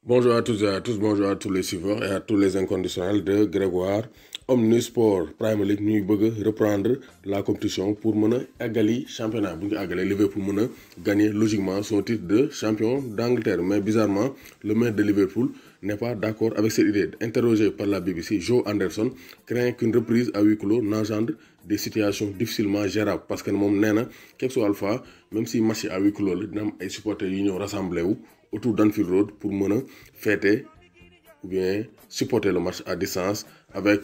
Bonjour à toutes et à tous, bonjour à tous les suiveurs et à tous les inconditionnels de Grégoire Omnisport Premier League ñuy bëgg reprendre la compétition pour mën a eggali championnat bu ñu àggalee Liverpool mën a gagner logiquement son titre de champion d'Angleterre. Mais bizarrement, le maire de Liverpool n'est pas d'accord avec cette idée. Interrogé par la BBC, Joe Anderson craint qu'une reprise à huis clos n'engendre des situations difficilement gérables parce que moom nee na quel que soit alpha, même si match à huis clos la dina am ay supporters yu ñëw rassemblé wu autour d'Anfield Road pour mën a fêter ou bien supporter le match à distance avec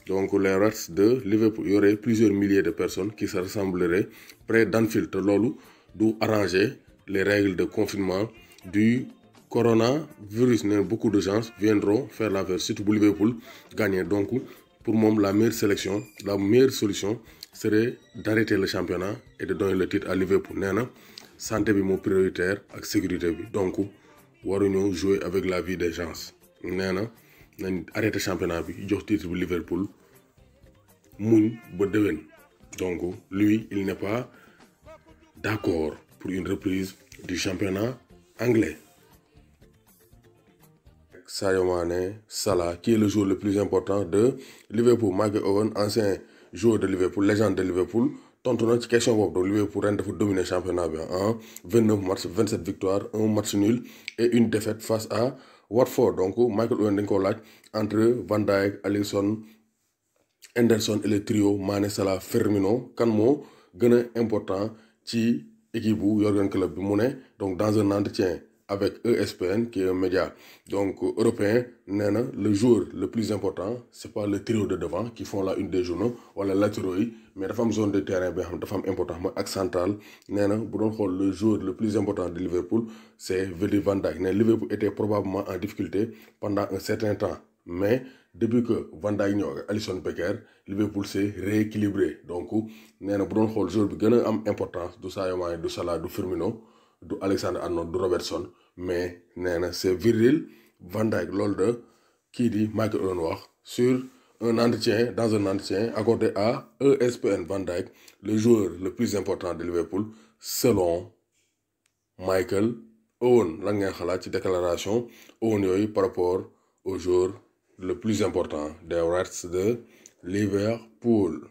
donc les Reds de Liverpool. Il y aurait plusieurs milliers de personnes qui se rassembleraient près d'Anfield te loolu du arranger les règles de confinement du coronavirus. Beaucoup de gens viendront faire la fête, surtout bu Liverpool gagner. Donc pour moi, la meilleure solution serait d'arrêter le championnat et de donner le titre à Liverpool. Nee na santé bi moo prioritaire ak sécurité bi, donc waruñoo jouer avec la vie des gens. Nee na nañ arrêté championnat bi jox titre bi Liverpool muñ ba déwén. Donc lui il n'est pas d'accord pour une reprise du championnat anglais. Sadio Mané, Salah, qui est le joueur le plus important de Liverpool. Michael Owen, ancien joueur de Liverpool, légende de Liverpool, tontu na ci question boobu. Donc Liverpool ren dafa dominer championnat bi en 29 matchs, 27 victoires, un match nul et une défaite face à Watford. Donc Michael Owen dañ ko laaj entre Van Dijk, Alisson, Henderson et le trio Mané, Salah, Firmino kan moo gën a important ci équipe bu Jürgen Klopp bi mu ne. Donc dans un entretien avec ESPN qui est un média donc européen, nee na le joueur le plus important c'est pas le trio de devant qui font la une des journaux wala latéraux yi, mais dafa am zone de terrain bi nga xam dafa am important mooy ak central. Nee na bu doon xool le joueur le plus important de Liverpool c'est Virgil van Dijk. Ne Liverpool était probablement en difficulté pendant un certain temps, mais depuis que Van Dijk ñëw ak Alisson Becker, Liverpool s'est rééquilibré. Donc nee na bu doon xool joueur bi gën a am importance du Sadio Mané, du Salah, du Firmino, du Alexander-Arnold, du Robertson, mais nee na c'est Virgil van Dijk. Loolu de kii di Michael Owen wax sur un entretien, dans un entretien accordé à ESPN. Van Dijk, le joueur le plus important de Liverpool selon Michael Owen. Lan ngeen xalaat ci déclaration Owen yooyu par rapport au joueur le plus important des Reds de Liverpool?